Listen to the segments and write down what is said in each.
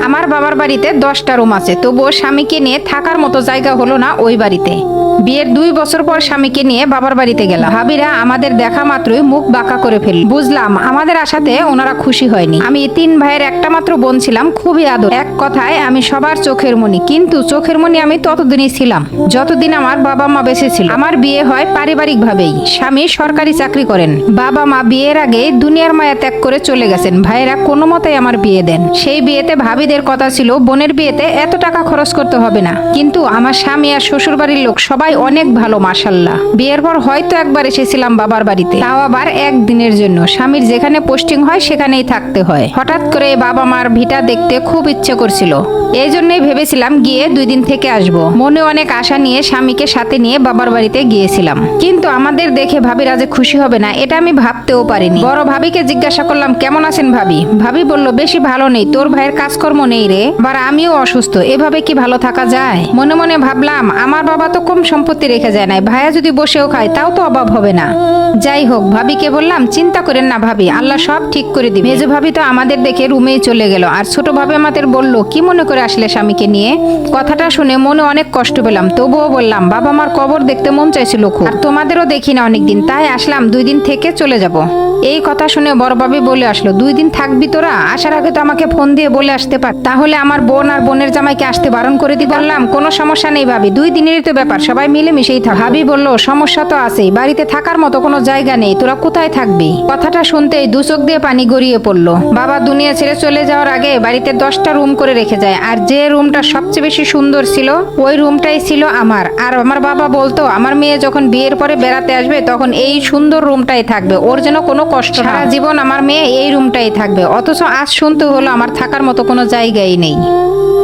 আমার বাবার বাড়িতে 10টা রুম আছে, তবুও স্বামীকে নিয়ে থাকার মতো জায়গা হলো না ওই বাড়িতে। বিয়ের 2 বছর পর স্বামীকে নিয়ে বাবার বাড়িতে গেলাম। ভাবিরা আমাদের দেখা মাত্রই মুখ বাঁকা করে ফেলল। বুঝলাম আমাদের আশাতে ওনারা খুশি হয়নি। আমি 3 ভাইয়ের একটা মাত্র বোন ছিলাম, খুবই আদর। এক কথায় আমি সবার চোখের মণি। কিন্তু চোখের মণি আমি ততদিনই ছিলাম যতদিন আমার বাবা মা বেঁচে ছিল। আমার বিয়ে হয় পারিবারিক ভাবেই। স্বামী সরকারি চাকরি করেন। বাবা মা বিয়ের আগে দুনিয়ার মায়া ত্যাগ করে চলে গেছেন। ভাইয়েরা কোনো মতেই আমার বিয়ে দেন। সেই বিয়েতে ভাবিদের কথা ছিল বোনের বিয়েতে এত টাকা খরচ করতে হবে না, কিন্তু আমার স্বামী আর শ্বশুর বাড়ির লোক সবাই অনেক ভালো, মাশাআল্লাহ। বিয়ের পর হয়তো একবার এসেছিলাম বাবার বাড়িতে, তাও আবার একদিনের জন্য। স্বামীর যেখানে পোস্টিং হয় সেখানেই থাকতে হয়। হঠাৎ করে বাবা মার ভিটা দেখতে খুব ইচ্ছে করছিল, এই জন্যই ভেবেছিলাম গিয়ে 2 দিন থেকে আসব। মনে অনেক আশা নিয়ে স্বামীকে সাথে নিয়ে বাবার বাড়িতে গিয়েছিলাম, কিন্তু আমাদের দেখে ভাবিরা যে খুশি হবে না এটা আমি ভাবতেও পারিনি। বড় ভাবিকে জিজ্ঞাসা করলাম, কেমন আছেন ভাবি? ভাবি বলল, বেশি ভালো নেই, তোর ভাইয়ের কাজকর্ম নেই রে, আবার আমিও অসুস্থ, এভাবে কি ভালো থাকা যায়? মনে মনে ভাবলাম আমার বাবা তো কম সম্পত্তি রেখে যায় না, ভাইয়া যদি বসেও খায় তাও তো অভাব হবে না। যাই হোক, ভাবিকে বললাম, চিন্তা করেন না ভাবি, আল্লাহ সব ঠিক করে দিবে। মেজো ভাবি তো আমাদের দেখে রুমেই চলে গেল, আর ছোট ভাবি আমাদের বলল, কি মনে করে আসলে স্বামীকে নিয়ে? কথাটা শুনে মনে অনেক কষ্ট পেলাম, তবুও বললাম, বাবা মার কবর দেখতে মন চাইছিল খুব, আর তোমাদেরও দেখি না অনেকদিন, তাই আসলাম, 2 দিন থেকে চলে যাব। এই কথা শুনে বড় ভাবি বলে আসলো, 2 দিন থাকবি তোরা? আসার আগে তো আমাকে ফোন দিয়ে বলে আসতে পার, তাহলে আমার বোন আর বোনের জামাইকে আসতে বারণ করে দি। বললাম, কোনো সমস্যা নেই ভাবি, 2 দিনেরই তো ব্যাপার, সবাই মিলে মিশেই থাক। ভাবি বলল, সমস্যা তো আছেই, বাড়িতে থাকার মতো কোনো জায়গা নেই, তোরা কোথায় থাকবি? কথাটা শুনতেই 2 চোখ দিয়ে পানি গড়িয়ে পড়লো। বাবা দুনিয়া ছেড়ে চলে যাওয়ার আগে বাড়িতে 10টা রুম করে রেখে যায়, আর যে রুমটা সবচেয়ে বেশি সুন্দর ছিল ওই রুমটাই ছিল আমার। আর আমার বাবা বলতো, আমার মেয়ে যখন বিয়ের পরে বেড়াতে আসবে তখন এই সুন্দর রুমটাই থাকবে, ওর যেন কোনো কষ্ট না, সারা জীবন আমার মেয়ে এই রুমটাই থাকবে। অথচ আজ শুনতে হলো আমার থাকার মতো কোনো জায়গাই নেই।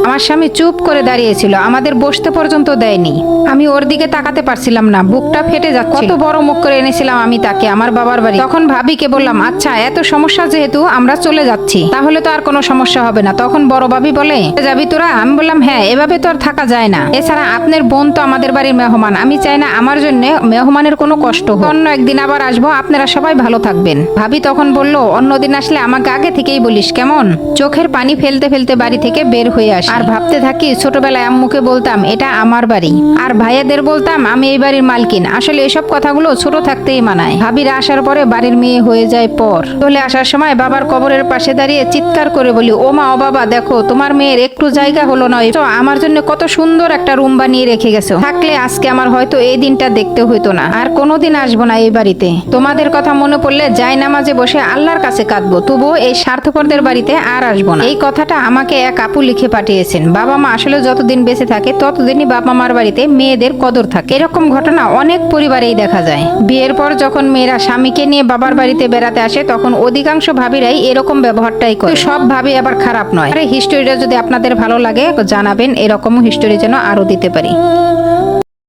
আমার স্বামী চুপ করে দাঁড়িয়েছিল, আমাদের বসতে পর্যন্ত দেয়নি। আমি ওর দিকে তাকাতে পারছিলাম না, বুকটা ফেটে যাচ্ছে। কত বড় মুখ করে এনেছিলাম আমি তাকে আমার বাবার বাড়ি। তখন ভাবিকে বললাম, আচ্ছা এত সমস্যা যেহেতু আমরা চলে যাচ্ছি, তাহলে তো আর কোনো সমস্যা হবে না। তখন বড় ভাবি বলে, যাবি তোরা? আমি বললাম, হ্যাঁ, এভাবে তো আর থাকা যায় না। এছাড়া আপনার বোন তো আমাদের বাড়ির মেহমান, আমি চাই না আমার জন্য মেহমানের কোনো কষ্ট হোক। অন্য একদিন আবার আসবো, আপনারা সবাই ভালো থাকবেন। ভাবি তখন বলল, অন্যদিন আসলে আমাকে আগে থেকেই বলিস কেমন? চোখের পানি ফেলতে ফেলতে বাড়ি থেকে বের হয়ে আসি, আর ভাবতে থাকি, ছোটবেলায় আম্মুকে বলতাম এটা আমার বাড়ি, আর ভাইয়াদের বলতাম আমি এই বাড়ির মালকিন। আসলে এসব কথাগুলো ছোট থাকতেই মানায়। ভাবিরা আসার পরে বাড়ির মেয়ে হয়ে যায় পর। চলে আসার সময় বাবার কবরের পাশে দাঁড়িয়ে চিৎকার করে বলি, ও মা, ও বাবা, দেখো তোমার মেয়ের একটু জায়গা হলো না, আমার জন্য কত সুন্দর একটা রুম বানিয়ে রেখে গেছো, থাকলে আজকে আমার হয়তো এই দিনটা দেখতে হইতো না, আর কোনোদিন আসবো না এই বাড়িতে। তোমাদের কথা মনে পড়লে যাই নামাজে বসে আল্লাহর কাছে কাঁদবো, তবুও এই স্বার্থপরদের বাড়িতে আর আসবো না। এই কথাটা আমাকে এক আপু লিখে পাঠিয়েছেন। বাবা মা আসলে যতদিন বেঁচে থাকে ততদিনই বাবা মার বাড়িতে মেয়েদের কদর থাকে। এরকম ঘটনা অনেক পরিবারেই দেখা যায়। বিয়ের পর যখন মেয়েরা স্বামীকে নিয়ে বাবার বাড়িতে বেড়াতে আসে তখন অধিকাংশ ভাবিরাই এরকম ব্যবহারটাই করে। সব ভাবি আবার খারাপ নয়। আরে হিস্টোরিটা যদি আপনাদের ভালো লাগে জানাবেন, এরকম হিস্টোরি যেন আরো দিতে পারি।